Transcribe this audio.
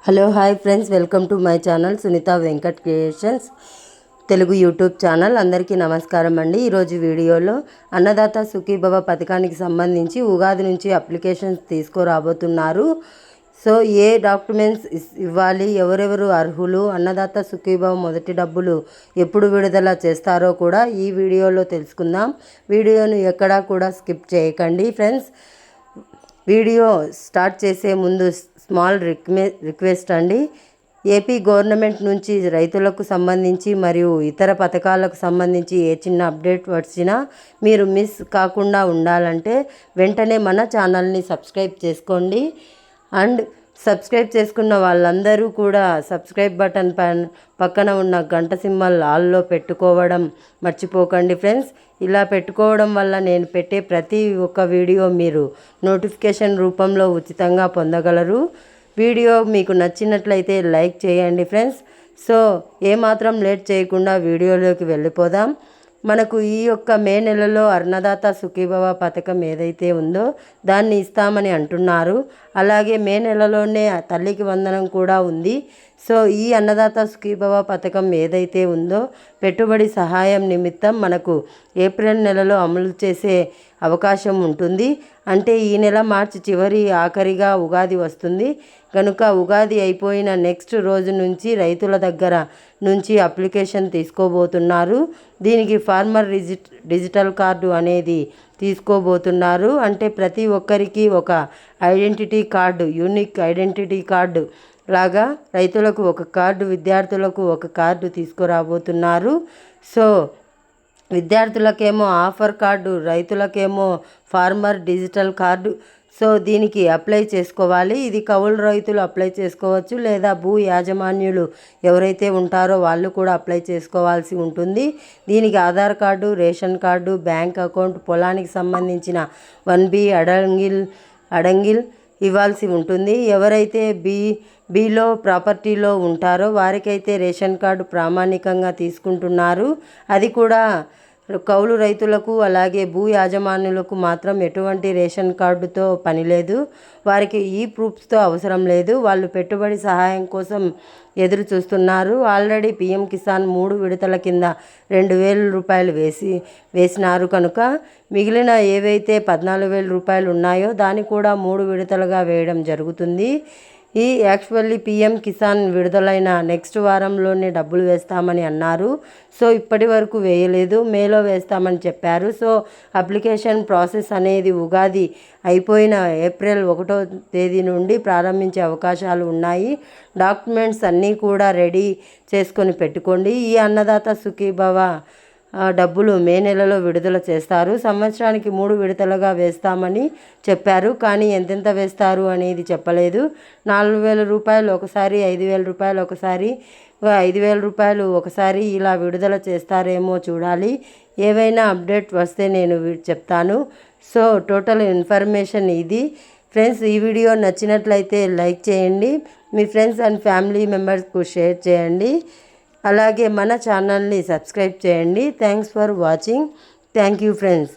Hello hi friends, welcome to my channel Sunitha Venkat creations Telugu YouTube channel. అందరికీ నమస్కారం అండి. ఈరోజు వీడియోలో అన్నదాత సుఖీభవ పథకానికి సంబంధించి ఉగాది నుంచి అప్లికేషన్స్ తీసుకురాబోతున్నారు. సో ఏ డాక్యుమెంట్స్ ఇవ్వాలి, ఎవరెవరు అర్హులు, అన్నదాత సుఖీభవ మొదటి డబ్బులు ఎప్పుడు విడుదల చేస్తారో కూడా ఈ వీడియోలో తెలుసుకుందాం. వీడియోను ఎక్కడా కూడా స్కిప్ చేయకండి ఫ్రెండ్స్. వీడియో స్టార్ట్ చేసే ముందు స్మాల్ రిక్వెస్ట్ అండి. ఏపీ గవర్నమెంట్ నుంచి రైతులకు సంబంధించి మరియు ఇతర పథకాలకు సంబంధించి ఏ చిన్న అప్డేట్ వచ్చినా మీరు మిస్ కాకుండా ఉండాలంటే వెంటనే మన ఛానల్ని సబ్స్క్రైబ్ చేసుకోండి. అండ్ సబ్స్క్రైబ్ చేసుకున్న వాళ్ళందరూ కూడా సబ్స్క్రైబ్ బటన్ పక్కన ఉన్న గంట సింబల్ ఆల్లో పెట్టుకోవడం మర్చిపోకండి ఫ్రెండ్స్. ఇలా పెట్టుకోవడం వల్ల నేను పెట్టే ప్రతి ఒక్క వీడియో మీరు నోటిఫికేషన్ రూపంలో ఉచితంగా పొందగలరు. వీడియో మీకు నచ్చినట్లయితే లైక్ చేయండి ఫ్రెండ్స్. సో ఏమాత్రం లేట్ చేయకుండా వీడియోలోకి వెళ్ళిపోదాం. మనకు ఈ యొక్క మే నెలలో అన్నదాత సుఖీభవ పథకం ఏదైతే ఉందో దాన్ని ఇస్తామని అంటున్నారు. అలాగే మే నెలలోనే తల్లికి వందనం కూడా ఉంది. సో ఈ అన్నదాత సుఖీభవ పథకం ఏదైతే ఉందో పెట్టుబడి సహాయం నిమిత్తం మనకు ఏప్రిల్ నెలలో అమలు చేసే అవకాశం ఉంటుంది. అంటే ఈ నెల మార్చి చివరి ఆఖరిగా ఉగాది వస్తుంది కనుక ఉగాది అయిపోయిన నెక్స్ట్ రోజు నుంచి రైతుల దగ్గర నుంచి అప్లికేషన్ తీసుకోబోతున్నారు. దీనికి ఫార్మర్ డిజిటల్ కార్డు అనేది తీసుకోబోతున్నారు. అంటే ప్రతి ఒక్కరికి ఒక identity card, unique identity card లాగా రైతులకు ఒక కార్డు, విద్యార్థులకు ఒక కార్డు తీసుకురాబోతున్నారు. సో విద్యార్థులకేమో ఆఫర్ కార్డు, రైతులకేమో ఫార్మర్ డిజిటల్ కార్డు. సో దీనికి అప్లై చేసుకోవాలి. ఇది కౌలు రైతులు అప్లై చేసుకోవచ్చు, లేదా భూ యాజమాన్యులు ఎవరైతే ఉంటారో వాళ్ళు కూడా అప్లై చేసుకోవాల్సి ఉంటుంది. దీనికి Aadhaar card, ration card, bank account, పొలానికి సంబంధించిన 1B అడంగిల్ ఇవ్వాల్సి ఉంటుంది. ఎవరైతే బిలో ప్రాపర్టీలో ఉంటారో వారికైతే రేషన్ కార్డు ప్రామాణికంగా తీసుకుంటున్నారు. అది కూడా కౌలు రైతులకు అలాగే భూ యాజమాన్యులకు మాత్రం ఎటువంటి రేషన్ కార్డుతో పని లేదు. వారికి ఈ ప్రూఫ్స్తో అవసరం లేదు. వాళ్ళు పెట్టుబడి సహాయం కోసం ఎదురు చూస్తున్నారు. ఆల్రెడీ PM కిసాన్ 3 విడతల కింద 2,000 రూపాయలు వేసినారు కనుక మిగిలిన ఏవైతే 14,000 రూపాయలు ఉన్నాయో దాన్ని కూడా 3 విడతలుగా వేయడం జరుగుతుంది. ఈ యాక్చువల్లీ PM కిసాన్ విడుదలైన నెక్స్ట్ వారంలోనే డబ్బులు వేస్తామని అన్నారు. సో ఇప్పటి వరకు వేయలేదు, మేలో వేస్తామని చెప్పారు. సో అప్లికేషన్ ప్రాసెస్ అనేది ఉగాది అయిపోయిన ఏప్రిల్ 1వ తేదీ నుండి ప్రారంభించే అవకాశాలు ఉన్నాయి. డాక్యుమెంట్స్ అన్నీ కూడా రెడీ చేసుకొని పెట్టుకోండి. ఈ అన్నదాత సుఖీభవ డబ్బులు మే నెలలో విడుదల చేస్తారు. సంవత్సరానికి 3 విడతలుగా వేస్తామని చెప్పారు, కానీ ఎంతెంత వేస్తారు అనేది చెప్పలేదు. 4,000 రూపాయలు ఒకసారి, 5,000 రూపాయలు ఒకసారి, 5,000 రూపాయలు ఒకసారి ఇలా విడుదల చేస్తారేమో చూడాలి. ఏవైనా అప్డేట్ వస్తే నేను చెప్తాను. సో టోటల్ ఇన్ఫర్మేషన్ ఇది ఫ్రెండ్స్. ఈ వీడియో నచ్చినట్లయితే లైక్ చేయండి, మీ ఫ్రెండ్స్ అండ్ ఫ్యామిలీ మెంబర్స్కు షేర్ చేయండి. అలాగే మన ఛానల్ని సబ్స్క్రైబ్ చేయండి. Thanks for watching. Thank you friends.